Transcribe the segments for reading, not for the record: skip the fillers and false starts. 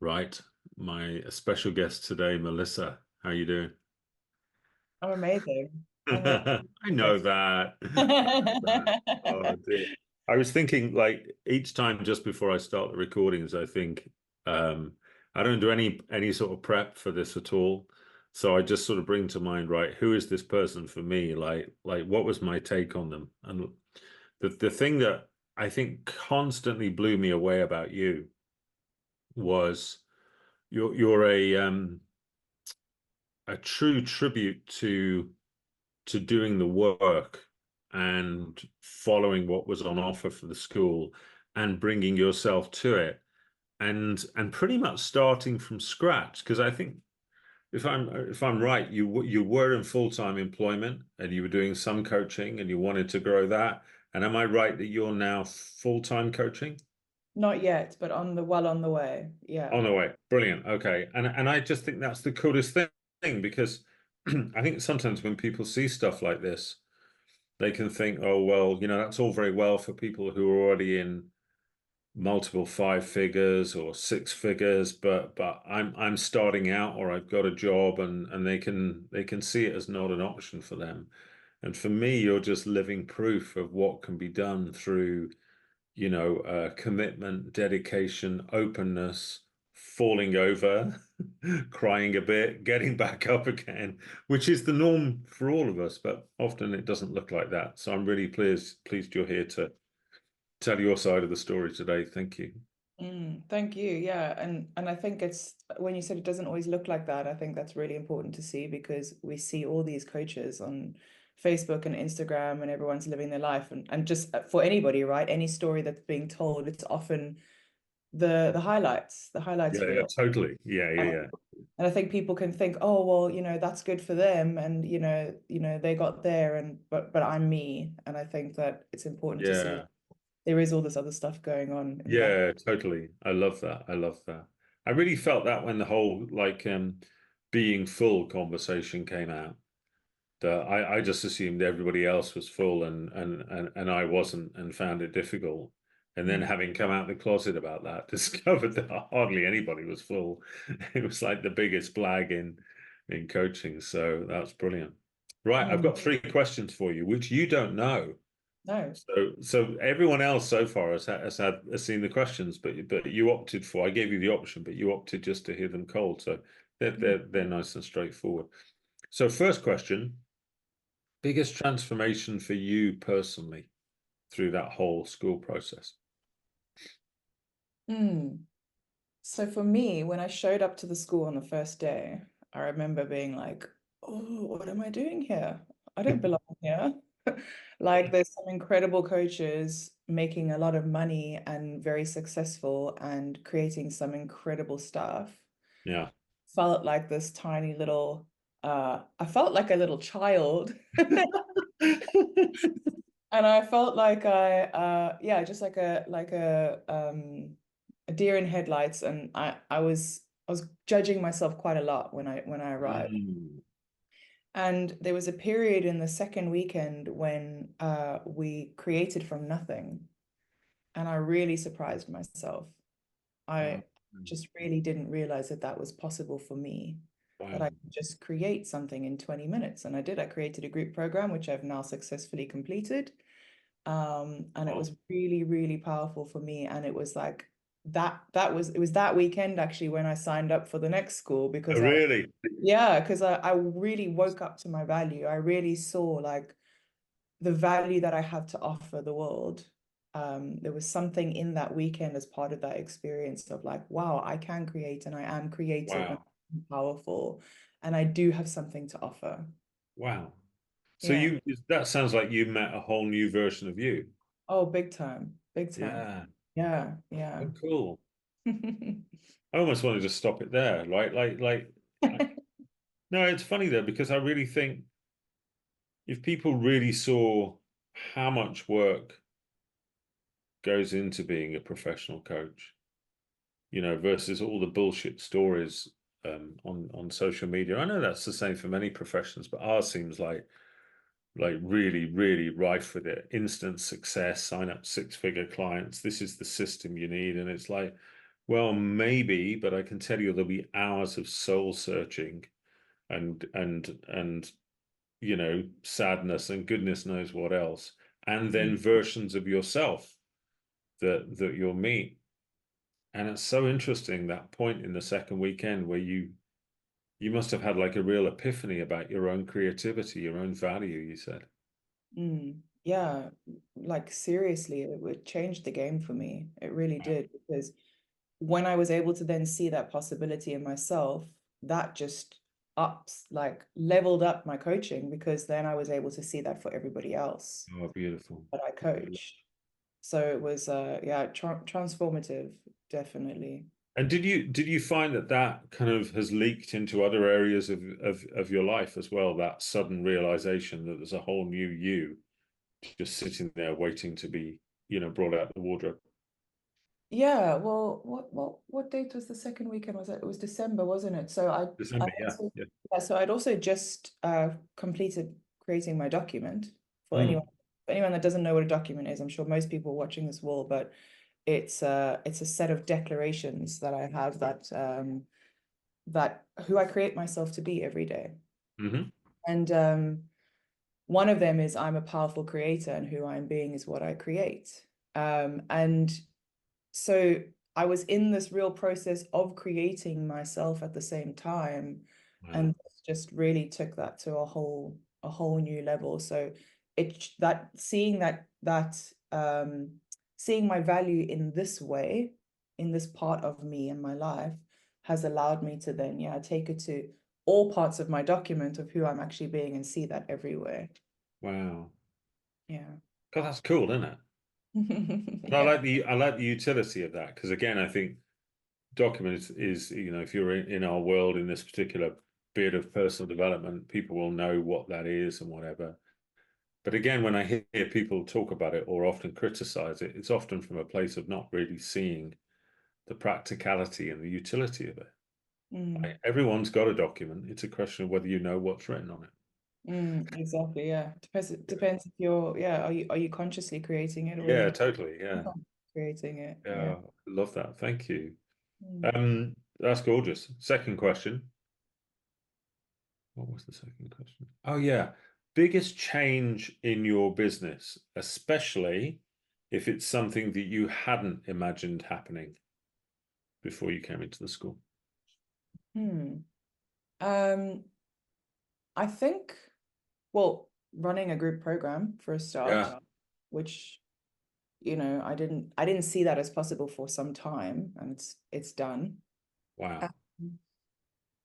Right. My special guest today, Melissa. How you doing? I'm amazing. I'm really I know good. that. I know that. Oh dear. I was thinking like each time just before I start the recordings, I think I don't do any sort of prep for this at all. So I just sort of bring to mind, right, who is this person for me? Like what was my take on them? And the thing that I think constantly blew me away about you was you're a true tribute to doing the work and following what was on offer for the school and bringing yourself to it and pretty much starting from scratch. Because I think if I'm right, you were in full-time employment and you were doing some coaching and you wanted to grow that. And am I right that you're now full-time coaching? Not yet, but on the way. Oh Yeah. no way. Brilliant. Okay. And I just think that's the coolest thing because I think sometimes when people see stuff like this, they can think, oh well, that's all very well for people who are already in multiple five figures or six figures, but I'm starting out or I've got a job and they can see it as not an option for them. And for me, you're just living proof of what can be done through commitment, dedication, openness, falling over, crying a bit, getting back up again, which is the norm for all of us, but often it doesn't look like that. So I'm really pleased you're here to tell your side of the story today. Thank you. Thank you. Yeah. And I think it's when you said it doesn't always look like that, I think that's really important to see because we see all these coaches on Facebook and Instagram and everyone's living their life and just for anybody, right? Any story that's being told, it's often the highlights Yeah, yeah, reel. totally. Yeah, yeah, And yeah. and I think people can think, oh, well, that's good for them and they got there but I'm me. And I think that it's important to see Yeah. there is all this other stuff going on in the back. Yeah, totally. I love that. I love that. I really felt that when the whole being full conversation came out. That I just assumed everybody else was full and I wasn't and found it difficult. And then Mm. having come out the closet about that, discovered that hardly anybody was full. It was like the biggest blag in coaching. So that's brilliant. Right, I've Mm. got three questions for you, which you don't know. No. So everyone else so far has seen the questions, but you opted for. I gave you the option, but you opted just to hear them cold. So they're nice and straightforward. So first question. Biggest transformation for you personally through that whole school process? Mm. So for me, when I showed up to the school on the first day, I remember being like, oh, what am I doing here? I don't belong here. Like there's some incredible coaches making a lot of money and very successful and creating some incredible stuff. Yeah. Felt like this tiny little I felt like a little child. And I felt like yeah, just like a deer in headlights and I was judging myself quite a lot when I arrived. Mm. And there was a period in the second weekend when we created from nothing and I really surprised myself. Wow. I just really didn't realize that that was possible for me, that I Wow. could just create something in 20 minutes. And I did. I created a group program, which I've now successfully completed. And it Wow. was really, really powerful for me. And it was like it was that weekend actually when I signed up for the next school Oh, because really? I really woke up to my value. I really saw like the value that I have to offer the world. There was something in that weekend as part of that experience of like, wow, I can create and I am creative and Wow. powerful, and I do have something to offer. Wow. So Yeah. that sounds like you met a whole new version of you. Oh, big time. Big time. Yeah. Yeah. Yeah. Oh, cool. I almost wanted to stop it there. No, it's funny though, because I really think if people really saw how much work goes into being a professional coach, versus all the bullshit stories on social media. I know that's the same for many professions, but ours seems like really, really rife with it. Instant success, sign up six-figure clients. This is the system you need, and it's like Well, maybe, but I can tell you there'll be hours of soul searching and sadness and goodness knows what else, and Mm. then versions of yourself that you'll meet. And it's so interesting, that point in the second weekend where you must have had like a real epiphany about your own creativity, your own value, you said. Yeah, like seriously, it would change the game for me. It really Wow. did, because when I was able to then see that possibility in myself, that just ups, like leveled up my coaching, because then I was able to see that for everybody else Oh, beautiful. that I coached. So it was yeah, transformative, definitely. And did you find that that kind of has leaked into other areas of your life as well? That sudden realization that there's a whole new you just sitting there waiting to be, brought out the wardrobe. Yeah, well, what date was the second weekend? Was it? It was December, wasn't it? So I December, yeah, also, yeah. yeah, so I'd also just completed creating my document. For Mm, anyone that doesn't know what a document is, I'm sure most people watching this will, but it's a set of declarations that I have that who I create myself to be every day. hmm And one of them is I'm a powerful creator, and who I'm being is what I create. And so I was in this real process of creating myself at the same time, Wow. and just really took that to a whole new level. So it that seeing seeing my value in this way, in this part of me and my life, has allowed me to then, yeah, take it to all parts of my document of who I'm actually being, and see that everywhere. Wow. Yeah. God, that's cool, isn't it? And I Yeah. like the utility of that because again, I think document is if you're in our world in this particular bit of personal development, people will know what that is and whatever. But again, when I hear people talk about it or often criticize it, it's often from a place of not really seeing the practicality and the utility of it. Mm. Like, everyone's got a document. It's a question of whether you know what's written on it. Exactly, yeah. Depends if you're, yeah, are you consciously creating it, or are Yeah, you totally. Yeah. creating it? Yeah. Yeah. Love that. Thank you. Mm. That's gorgeous. Second question. What was the second question? Oh, yeah. Biggest change in your business, especially if it's something that you hadn't imagined happening before you came into the school. Hmm. Um, I think, well, running a group program for a start, Yeah. which, I didn't see that as possible for some time, and it's done. Wow. Um,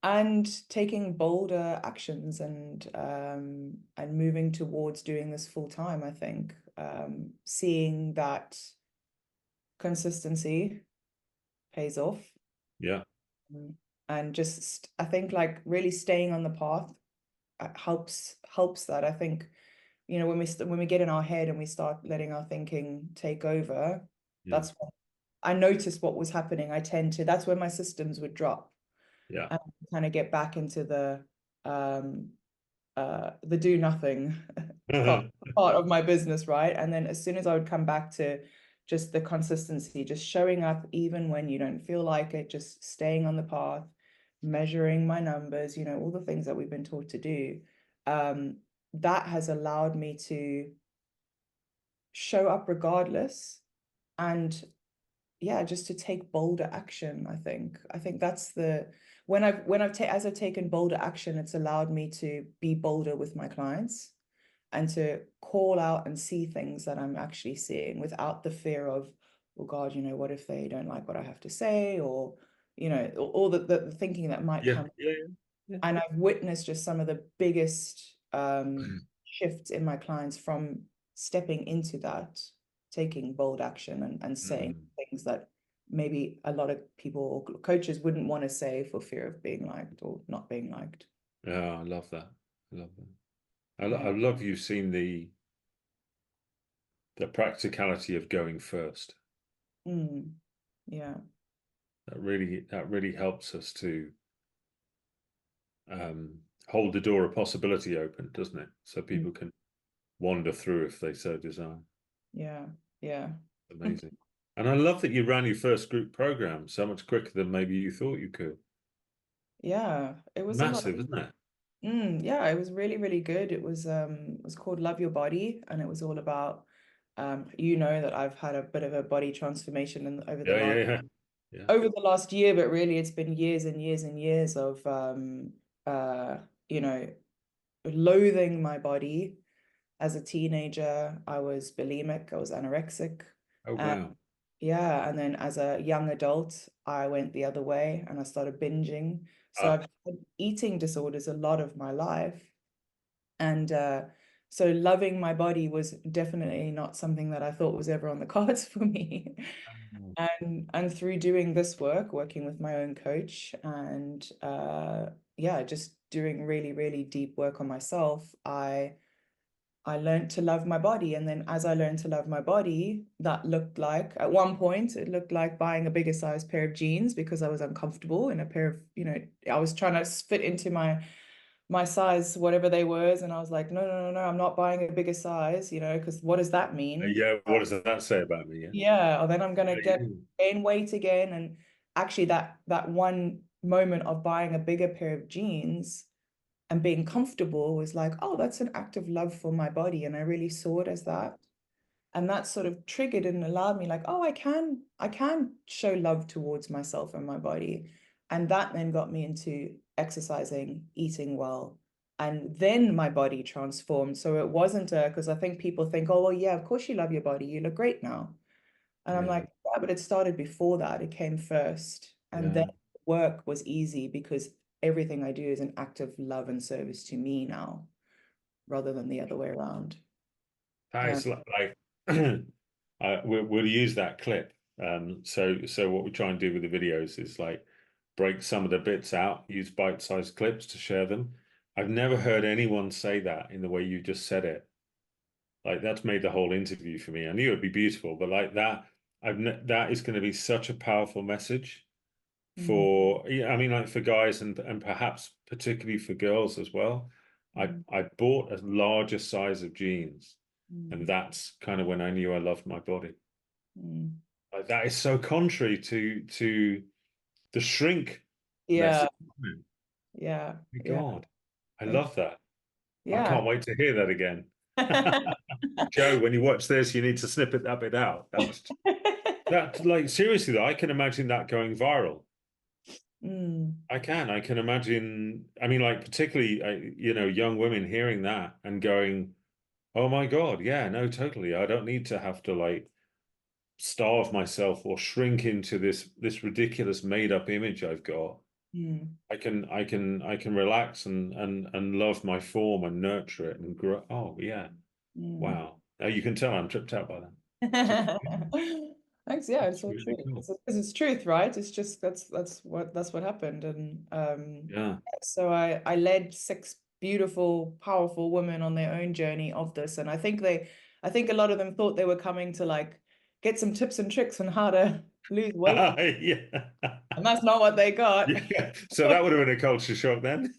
and taking bolder actions, and moving towards doing this full time, I think, seeing that consistency pays off. Yeah. Mm. And just, I think, like really staying on the path helps that. I think, when we get in our head and we start letting our thinking take over, Mm. that's when I noticed what was happening. That's when my systems would drop, Yeah. and kind of get back into um the do nothing part of my business, right? And then as soon as I would come back to just the consistency, just showing up even when you don't feel like it, just staying on the path, measuring my numbers, all the things that we've been taught to do, that has allowed me to show up regardless, and yeah, just to take bolder action. I think that's the as I've taken bolder action, it's allowed me to be bolder with my clients, and to call out and see things that I'm actually seeing, without the fear of, oh God, what if they don't like what I have to say, or all the thinking that might Yeah. come. Yeah. Yeah. And I've witnessed just some of the biggest shifts in my clients from stepping into that, taking bold action, and saying Mm. things that maybe a lot of people or coaches wouldn't want to say for fear of being liked or not being liked. Yeah. I love that. I love that. I Yeah. love you've seen the practicality of going first. Mm. Yeah. That really helps us to hold the door of possibility open, doesn't it? So Mm. people can wander through if they so desire. Yeah. Yeah. Amazing. And I love that you ran your first group program so much quicker than maybe you thought you could. Yeah, it was a lot. Massive, isn't it? Yeah, it was really, really good. It was called Love Your Body, and it was all about you know that I've had a bit of a body transformation Yeah, yeah, yeah. Yeah. over the last year, but really it's been years and years and years of uh you know, loathing my body. As a teenager, I was bulimic, I was anorexic. Oh, And wow. yeah, and then as a young adult, I went the other way and I started binging. So Ah, I've had eating disorders a lot of my life. And so loving my body was definitely not something that I thought was ever on the cards for me. And through doing this work, working with my own coach and yeah, just doing really, really deep work on myself, I learned to love my body. And then as I learned to love my body, that looked like, at one point, it looked like buying a bigger size pair of jeans because I was uncomfortable in a pair of, you know, I was trying to fit into my size, whatever they were. And I was like, no, no, no, no, I'm not buying a bigger size, you know, because what does that mean? yeah. What does that say about me? Yeah. Yeah, or then I'm gonna Yeah, get yeah. gain weight again. And actually that one moment of buying a bigger pair of jeans and being comfortable was like, oh, that's an act of love for my body. And I really saw it as that. And that sort of triggered and allowed me like, oh, I can show love towards myself and my body. And that then got me into exercising, eating well. And then my body transformed. So it wasn't a, because I think people think, oh, well, yeah, of course you love your body. You look great now. And I'm Yeah. like, yeah, but it started before that. It came first. And then Yeah. work was easy because everything I do is an act of love and service to me now, rather than the other way around. That Um, is like we'll use that clip. So what we try and do with the videos is like break some of the bits out, use bite-sized clips to share them. I've never heard anyone say that in the way you just said it. Like that's made the whole interview for me. I knew it'd be beautiful, but like that, that is going to be such a powerful message mm, for, yeah, I mean, like for guys and perhaps particularly for girls as well. mm, I bought a larger size of jeans, and mm, that's kind of when I knew I loved my body. mm. Like that is so contrary to the shrink Yeah, message. yeah, My yeah, God, I and love that. I yeah. can't wait to hear that again. Joe, when you watch this, you need to snippet that bit out. That was that like seriously though, I can imagine that going viral. Mm, I can imagine. I mean, like particularly, young women hearing that and going, "Oh my God, yeah, no, totally. I don't need to have to like starve myself or shrink into this ridiculous made up image I've got. mm, I can relax and love my form and nurture it and grow. Oh yeah, mm. wow. Now you can tell I'm tripped out by that. So Thanks. Yeah, it's it's all true. really cool. It's truth, right? It's just that's what happened. And Yeah. so I led six beautiful, powerful women on their own journey of this. And I think a lot of them thought they were coming to like get some tips and tricks on how to lose weight. Yeah. And that's not what they got. Yeah. So that would have been a culture shock then.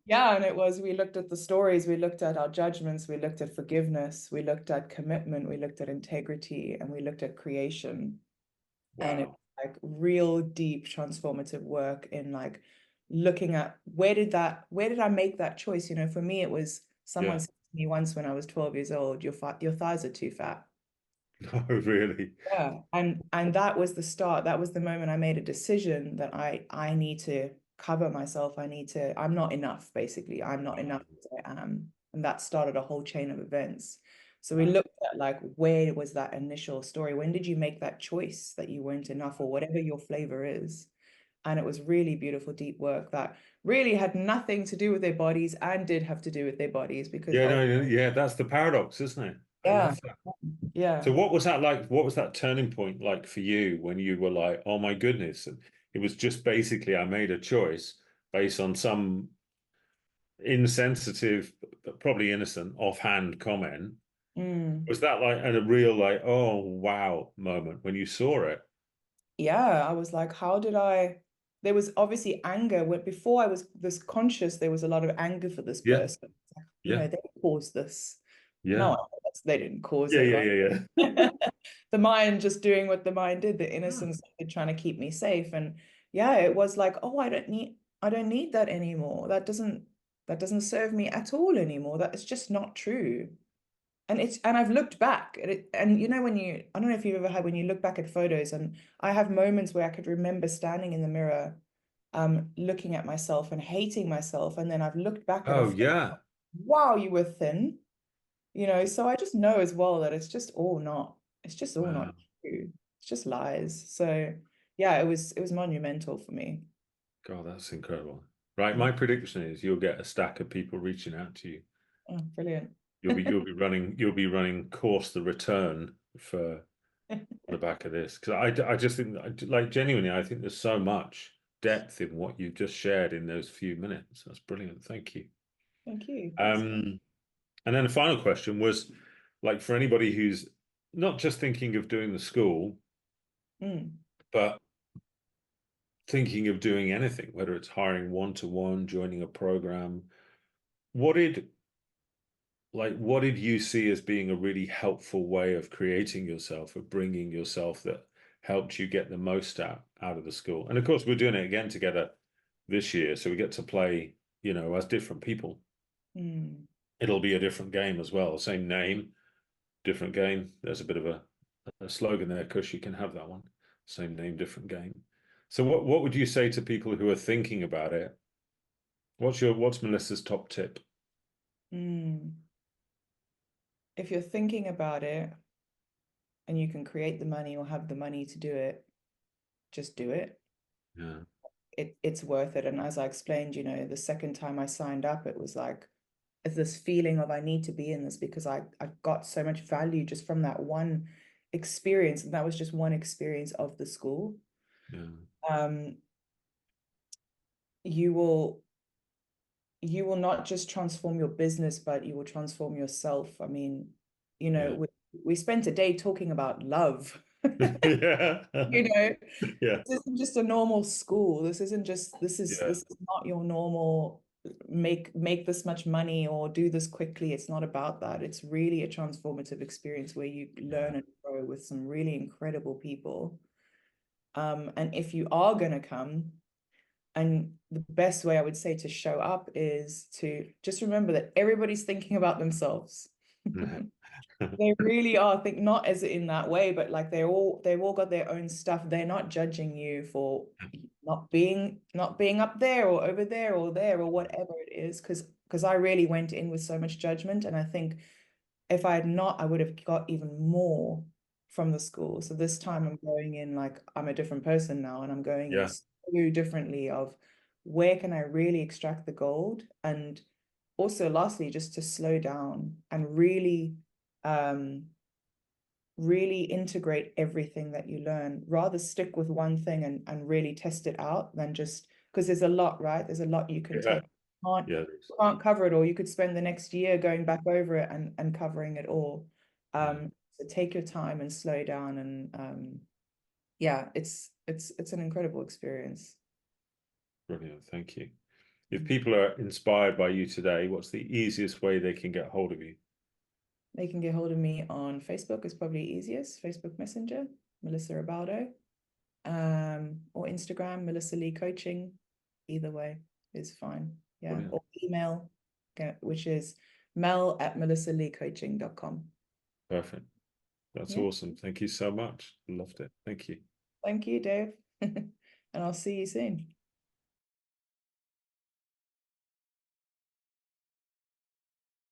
Yeah, and it was, we looked at the stories, we looked at our judgments, we looked at forgiveness, we looked at commitment, we looked at integrity, and we looked at creation. And it Wow. was like real deep transformative work in like looking at where did I make that choice? You know, for me, it was someone Yeah. said to me once when I was 12 years old, your thighs are too fat. No, really. Yeah, and that was the start. That was the moment I made a decision that I need to cover myself. I'm not enough, basically. I'm not enough Wow. as I am. And that started a whole chain of events. So we Wow. looked at like where was that initial story? When did you make that choice that you weren't enough or whatever your flavor is? And it was really beautiful, deep work that really had nothing to do with their bodies and did have to do with their bodies because Yeah, oh no, yeah, that's the paradox, isn't it? I yeah, love that. So yeah. what was that like? What was that turning point like for you when you were like, oh my goodness, it was just basically I made a choice based on some insensitive, but probably innocent, offhand comment. Mm. Was that like a real like, oh wow moment when you saw it? Yeah, I was like, how did I? There was obviously anger. Before I was this conscious, there was a lot of anger for this Yeah, person. You yeah, know, they caused this. yeah, No, they didn't cause yeah, it, yeah, right? yeah, yeah. the mind just doing what the mind did, the Yeah. innocence of it trying to keep me safe. And yeah, it was like, oh, I don't need that anymore. That doesn't serve me at all anymore. That is just not true. And I've looked back at it, and you know, I don't know if you've ever had when you look back at photos, and I have moments where I could remember standing in the mirror, looking at myself and hating myself, and then I've looked back at a Oh photo, yeah. wow, you were thin, you know. So I just know as well that it's just all not Wow. true. It's just lies. So yeah, it was monumental for me. God, that's incredible. Right, Mm. my prediction is you'll get a stack of people reaching out to you. Oh, brilliant. You'll be running course the return for the back of this because I just think like genuinely I think there's so much depth in what you've just shared in those few minutes. That's brilliant. Thank you. Thank you. Thanks. Um, and then the final question was like for anybody who's not just thinking of doing the school, Mm, but thinking of doing anything, whether it's hiring one-to-one, joining a program, what did what did you see as being a really helpful way of creating yourself, of bringing yourself that helped you get the most out of the school? And of course, we're doing it again together this year, so we get to play, as different people. mm. It'll be a different game as well. Same name, different game. There's a bit of a slogan there, Kush, you can have that one. Same name, different game. So what would you say to people who are thinking about it? What's Melissa's top tip? Mm. If you're thinking about it and you can create the money or have the money to do it, just do it. Yeah, It's worth it. And as I explained, you know, the second time I signed up, it was like it's this feeling of I need to be in this because I got so much value just from that one experience. And that was just one experience of the school. yeah, Um, you will you will not just transform your business, but you will transform yourself. I mean, you know, yeah, we spent a day talking about love. yeah, You know, yeah, this isn't just a normal school. This isn't just yeah, this is not your normal make this much money or do this quickly. It's not about that. It's really a transformative experience where you yeah, learn and grow with some really incredible people. And if you are gonna come, and the best way I would say to show up is to just remember that everybody's thinking about themselves. They really are. Think not as in that way, but like they've all got their own stuff. They're not judging you for not being up there or over there or there or whatever it is. Because I really went in with so much judgment, and I think if I had not, I would have got even more from the school. So this time I'm going in like I'm a different person now, and I'm going in yeah, so differently of where can I really extract the gold? And also lastly, just to slow down and um really integrate everything that you learn. Rather stick with one thing and really test it out than just because there's a lot, right? There's a lot you can yeah, take. Can't yeah, can't cover it all. You could spend the next year going back over it and covering it all. yeah. So take your time and slow down and yeah, it's an incredible experience. Brilliant. Thank you. If people are inspired by you today, what's the easiest way they can get hold of you? They can get hold of me on Facebook, is probably easiest. Facebook Messenger, Melissa Ribaudo, or Instagram, Melissa Lee Coaching. Either way is fine. Yeah. Brilliant. Or email, which is mel@melissaleecoaching.com. Perfect. That's Yeah. awesome. Thank you so much. Loved it. Thank you. Thank you, Dave. And I'll see you soon.